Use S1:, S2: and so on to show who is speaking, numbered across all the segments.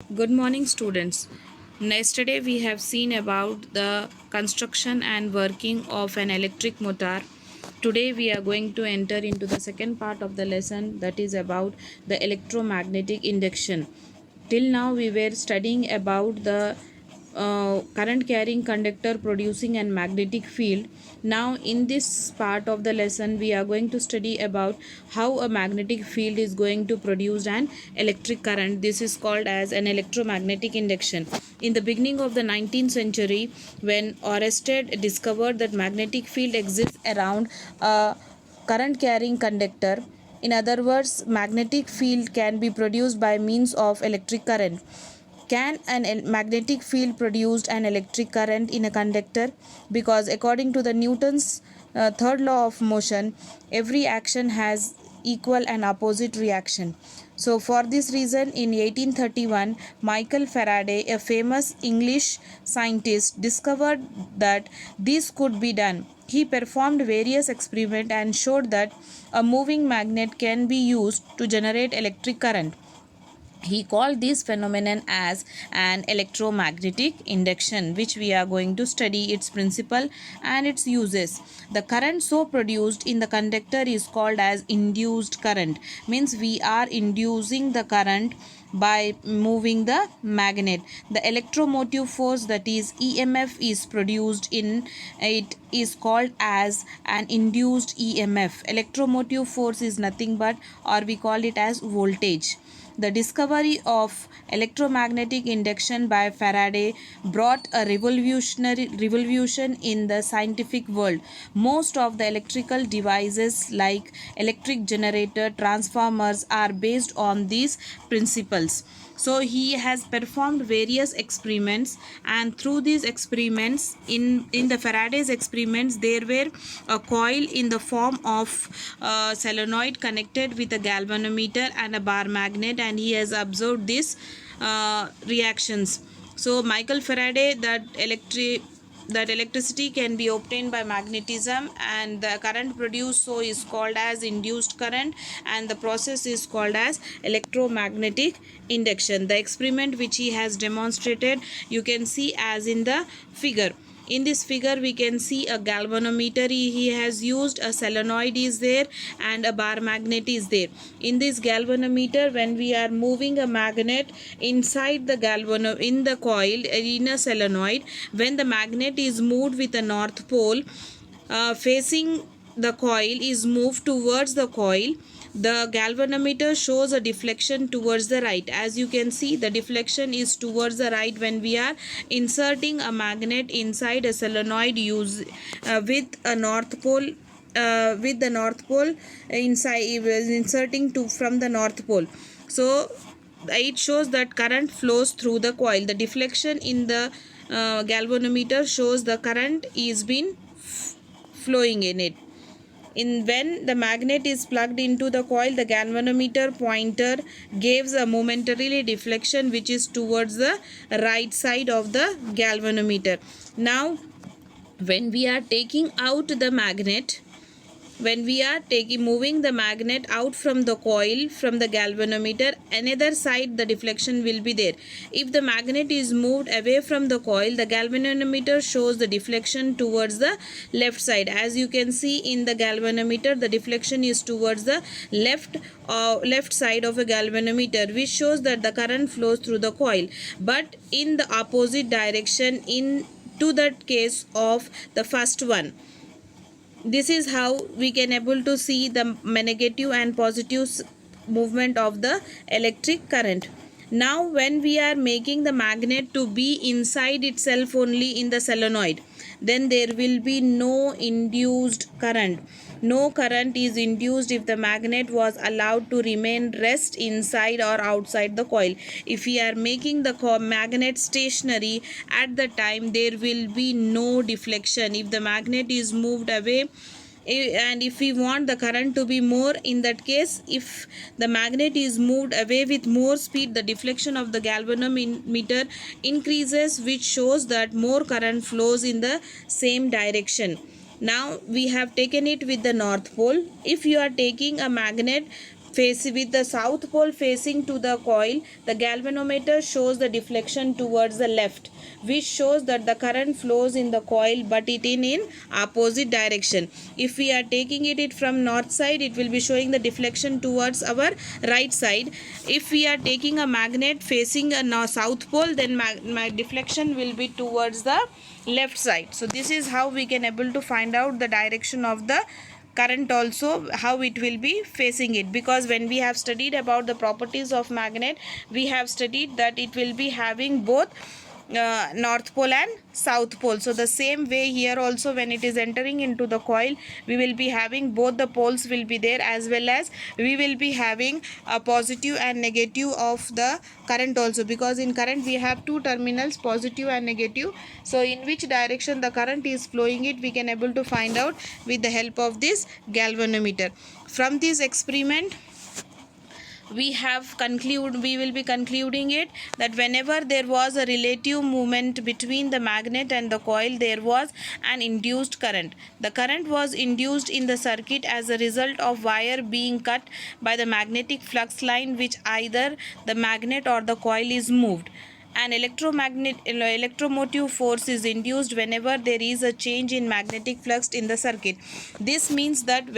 S1: Good morning, students. Yesterday we have seen about the construction and working of an electric motor. Today we are going to enter into the second part of the lesson, that is about the electromagnetic induction. Till now we were studying about the current carrying conductor producing an magnetic field. Now in this part of the lesson we are going to study about how a magnetic field is going to produce an electric current. This is called as an electromagnetic induction. In the beginning of the 19th century, when Oersted discovered that magnetic field exists around a current carrying conductor, in other words, magnetic field can be produced by means of electric current. Can an magnetic field produce an electric current in a conductor? Because according to the Newton's third law of motion, every action has equal and opposite reaction. So for this reason, in 1831, Michael Faraday, a famous English scientist, discovered that this could be done. He performed various experiments and showed that a moving magnet can be used to generate electric current. He called this phenomenon as an electromagnetic induction, which we are going to study its principle and its uses. The current so produced in the conductor is called as induced current. Means we are inducing the current by moving the magnet. The electromotive force, that is EMF, is produced in it is called as an induced EMF. Electromotive force is nothing but, or we call it as, voltage. The discovery of electromagnetic induction by Faraday brought a revolution in the scientific world. Most of the electrical devices like electric generator, transformers are based on these principles. So he has performed various experiments, and through these experiments, in the Faraday's experiments, there were a coil in the form of a solenoid connected with a galvanometer and a bar magnet, and he has observed these reactions. So Michael Faraday, that electricity can be obtained by magnetism, and the current produced so is called as induced current, and the process is called as electromagnetic induction. The experiment which he has demonstrated, you can see as in the figure. In this figure we can see a galvanometer he has used, a solenoid is there, and a bar magnet is there. In this galvanometer, when we are moving a magnet inside the in the coil in a solenoid, when the magnet is moved with a north pole facing the coil is moved towards the coil, the galvanometer shows a deflection towards the right. As you can see, the deflection is towards the right when we are inserting a magnet inside a solenoid with a north pole, with the north pole inside, inserting to from the north pole. So it shows that current flows through the coil. The deflection in the galvanometer shows the current is been flowing in it. When the magnet is plugged into the coil, the galvanometer pointer gives a momentarily deflection which is towards the right side of the galvanometer. Now when we are taking out the magnet, when we are moving the magnet out from the coil, from the galvanometer, another side the deflection will be there. If the magnet is moved away from the coil, the galvanometer shows the deflection towards the left side. As you can see in the galvanometer, the deflection is towards the left side of a galvanometer, which shows that the current flows through the coil, but in the opposite direction in to that case of the first one. This is how we can able to see the negative and positive movement of the electric current. Now when we are making the magnet to be inside itself only in the solenoid, then there will be no induced current. No current is induced if the magnet was allowed to remain rest inside or outside the coil. If we are making the magnet stationary, at the time there will be no deflection. If the magnet is moved away, and if we want the current to be more, in that case, if the magnet is moved away with more speed, the deflection of the galvanometer increases, which shows that more current flows in the same direction. Now we have taken it with the north pole. If you are taking a magnet with the south pole facing to the coil, the galvanometer shows the deflection towards the left, which shows that the current flows in the coil but it in opposite direction. If we are taking it from north side, it will be showing the deflection towards our right side. If we are taking a magnet facing a south pole, then deflection will be towards the left side. So this is how we can able to find out the direction of the current, also how it will be facing it, because when we have studied about the properties of magnet, we have studied that it will be having both north pole and south pole. So the same way here also, when it is entering into the coil, we will be having both the poles will be there, as well as we will be having a positive and negative of the current also, because in current we have two terminals, positive and negative. So in which direction the current is flowing, it we can able to find out with the help of this galvanometer. From this experiment, we will be concluding it that whenever there was a relative movement between the magnet and the coil, there was an induced current. The current was induced in the circuit as a result of wire being cut by the magnetic flux line, which either the magnet or the coil is moved. An electromotive force is induced whenever there is a change in magnetic flux in the circuit. This means that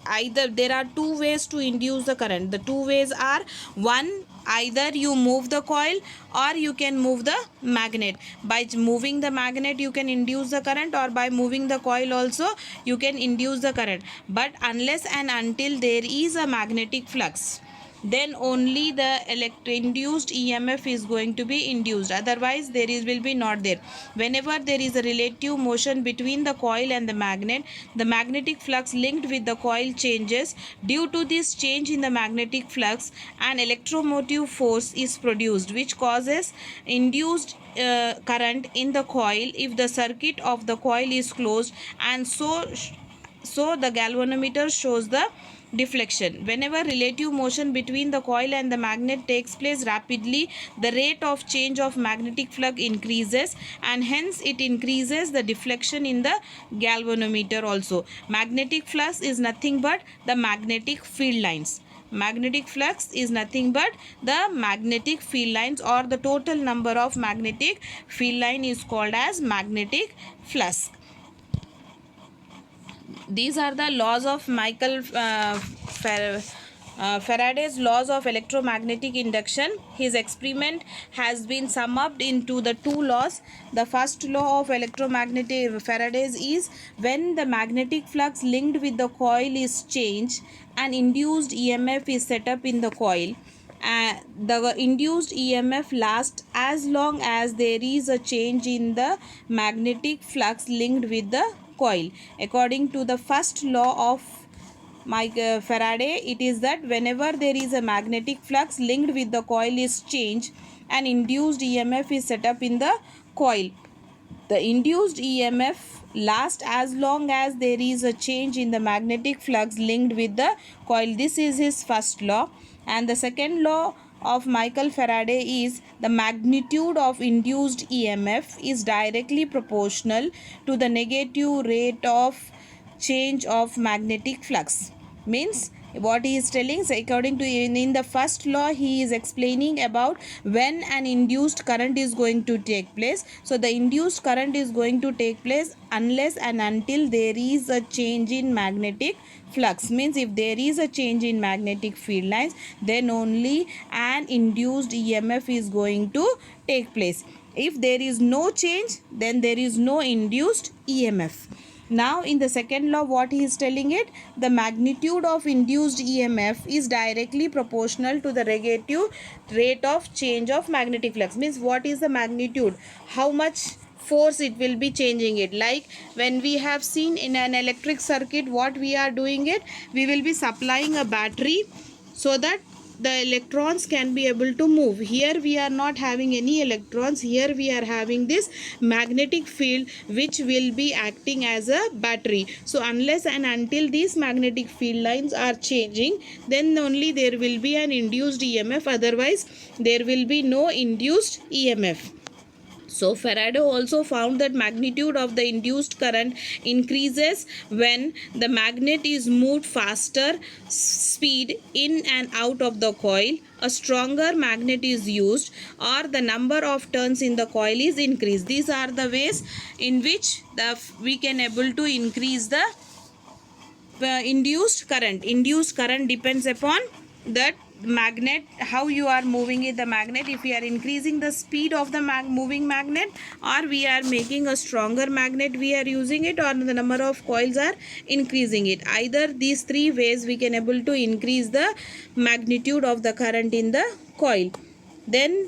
S1: either there are two ways to induce the current. The two ways are: one, either you move the coil or you can move the magnet. By moving the magnet you can induce the current, or by moving the coil also you can induce the current. But unless and until there is a magnetic flux, then only the induced EMF is going to be induced, otherwise will be not there. Whenever there is a relative motion between the coil and the magnetic flux linked with the coil changes. Due to this change in the magnetic flux, an electromotive force is produced, which causes induced current in the coil if the circuit of the coil is closed, and so the galvanometer shows the deflection. Whenever relative motion between the coil and the magnet takes place rapidly, the rate of change of magnetic flux increases, and hence it increases the deflection in the galvanometer also. Magnetic flux is nothing but the magnetic field lines. Magnetic flux is nothing but the magnetic field lines, or the total number of magnetic field line is called as magnetic flux. These are the laws of Faraday's laws of electromagnetic induction. His experiment has been summed up into the two laws. The first law of electromagnetic Faraday's is: when the magnetic flux linked with the coil is changed, an induced EMF is set up in the coil. The induced EMF lasts as long as there is a change in the magnetic flux linked with the coil. According to the first law of Faraday, it is that whenever there is a magnetic flux linked with the coil is changed, an induced EMF is set up in the coil. The induced EMF lasts as long as there is a change in the magnetic flux linked with the coil. This is his first law. And the second law of Michael Faraday is: the magnitude of induced EMF is directly proportional to the negative rate of change of magnetic flux. Means what he is telling, so according to in the first law he is explaining about when an induced current is going to take place. So the induced current is going to take place unless and until there is a change in magnetic flux. Means if there is a change in magnetic field lines, then only an induced EMF is going to take place. If there is no change, then there is no induced EMF. Now in the second law, what he is telling it, the magnitude of induced EMF is directly proportional to the negative rate of change of magnetic flux. Means what is the magnitude, how much force it will be changing it. Like when we have seen in an electric circuit, what we are doing it, we will be supplying a battery so that the electrons can be able to move. Here we are not having any electrons. Here we are having this magnetic field which will be acting as a battery. So unless and until these magnetic field lines are changing, then only there will be an induced EMF. Otherwise there will be no induced EMF. So Faraday also found that magnitude of the induced current increases when the magnet is moved faster speed in and out of the coil, a stronger magnet is used, or the number of turns in the coil is increased. These are the ways in which we can able to increase the induced current. Induced current depends upon that magnet, how you are moving it, the magnet. If we are increasing the speed of the moving magnet, or we are making a stronger magnet we are using it, or the number of coils are increasing it, either these three ways we can able to increase the magnitude of the current in the coil. Then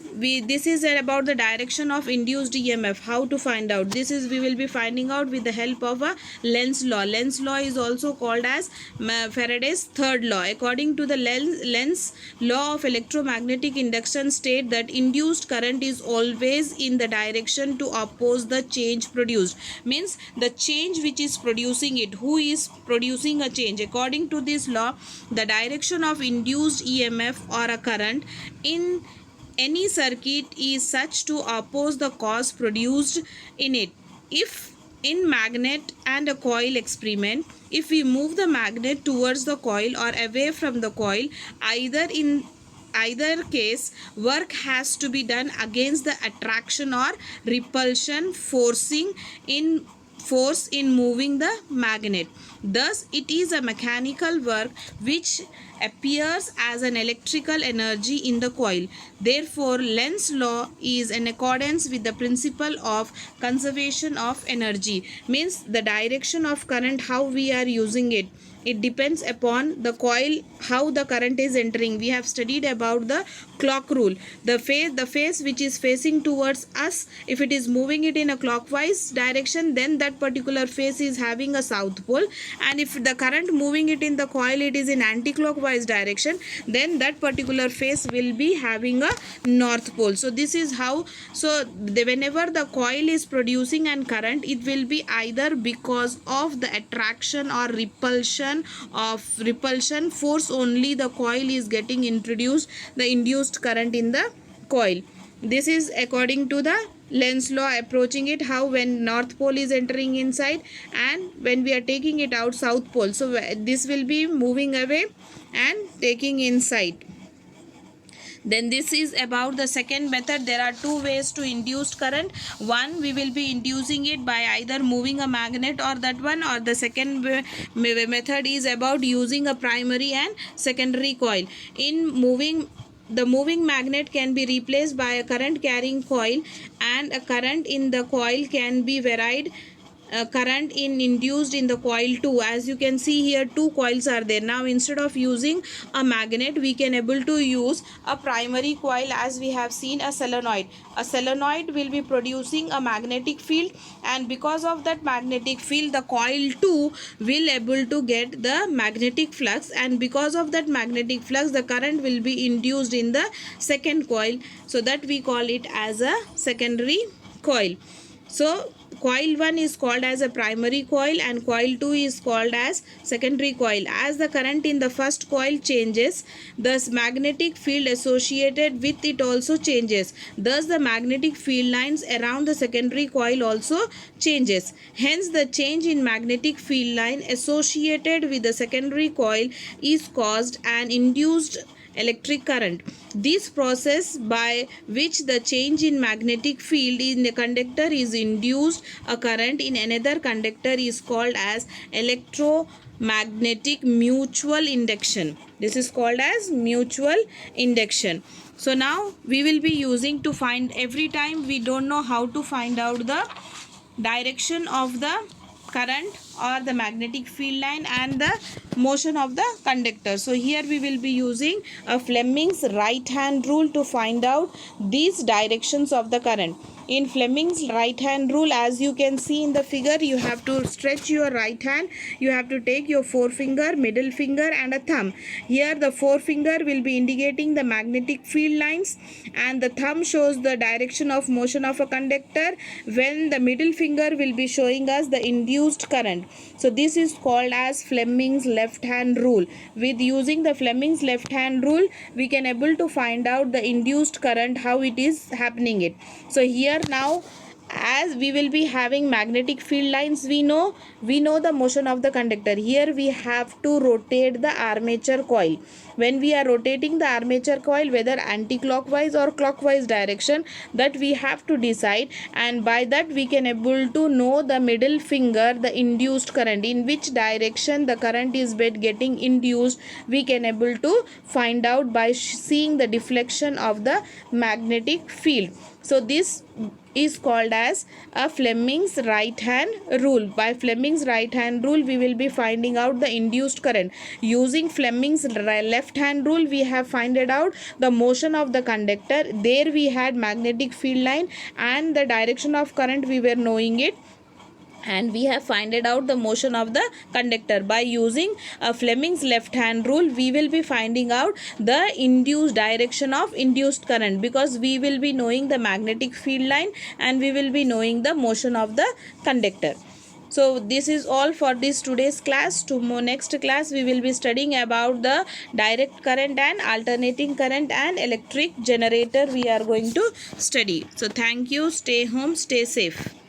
S1: this is about the direction of induced EMF. How to find out? This is we will be finding out with the help of a Lenz law. Lenz law is also called as Faraday's third law. According to the Lenz law of electromagnetic induction state that induced current is always in the direction to oppose the change produced. Means the change which is producing it, who is producing a change. According to this law, the direction of induced EMF or a current in any circuit is such to oppose the cause produced in it. If in magnet and a coil experiment, if we move the magnet towards the coil or away from the coil, in either case work has to be done against the attraction or repulsion force in moving the magnet. Thus it is a mechanical work which appears as an electrical energy in the coil. Therefore Lenz law is in accordance with the principle of conservation of energy. Means the direction of current, how we are using it, it depends upon the coil, how the current is entering. We have studied about the clock rule. The face which is facing towards us, if it is moving it in a clockwise direction, then that particular face is having a south pole, and if the current moving it in the coil, it is in anti-clockwise direction, then that particular face will be having a north pole. So this is how, whenever the coil is producing an current, it will be either because of the attraction or repulsion force only the coil is getting introduced the induced current in the coil. This is according to the Lenz law, approaching it how when north pole is entering inside and when we are taking it out south pole. So this will be moving away and taking inside. Then this is about the second method. There are two ways to induce current. One, we will be inducing it by either moving a magnet or that one, or the second method is about using a primary and secondary coil. In moving, the moving magnet can be replaced by a current carrying coil, and a current in the coil can be varied current induced in the coil too. As you can see here, two coils are there. Now instead of using a magnet, we can able to use a primary coil. As we have seen, a solenoid will be producing a magnetic field, and because of that magnetic field, the coil too will able to get the magnetic flux, and because of that magnetic flux, the current will be induced in the second coil. So that we call it as a secondary coil. So coil 1 is called as a primary coil and coil 2 is called as secondary coil. As the current in the first coil changes, thus magnetic field associated with it also changes. Thus the magnetic field lines around the secondary coil also changes. Hence the change in magnetic field line associated with the secondary coil is caused an induced electric current. This process by which the change in magnetic field in the conductor is induced a current in another conductor is called as electromagnetic mutual induction. This is called as mutual induction. So now we will be using to find, every time we don't know how to find out the direction of the current or the magnetic field line and the motion of the conductor. So here we will be using a Fleming's right hand rule to find out these directions of the current. In Fleming's right hand rule, as you can see in the figure, you have to stretch your right hand. You have to take your forefinger, middle finger and a thumb. Here the forefinger will be indicating the magnetic field lines and the thumb shows the direction of motion of a conductor, when the middle finger will be showing us the induced current. So this is called as Fleming's left hand rule. With using the Fleming's left hand rule, we can able to find out the induced current, how it is happening it. So here here now, as we will be having magnetic field lines, we know the motion of the conductor. Here we have to rotate the armature coil. When we are rotating the armature coil, whether anti-clockwise or clockwise direction, that we have to decide, and by that we can able to know the middle finger, the induced current, in which direction the current is getting induced, we can able to find out by seeing the deflection of the magnetic field. So this is called as a Fleming's right hand rule. By Fleming's right hand rule, we will be finding out the induced current. Using Fleming's left hand rule, we have finded out the motion of the conductor. There we had magnetic field line and the direction of current, we were knowing it, and we have finded out the motion of the conductor. By using Fleming's left hand rule, we will be finding out the induced direction of induced current, because we will be knowing the magnetic field line and we will be knowing the motion of the conductor. So this is all for this today's class. Tomorrow next class we will be studying about the direct current and alternating current and electric generator we are going to study. So thank you. Stay home, stay safe.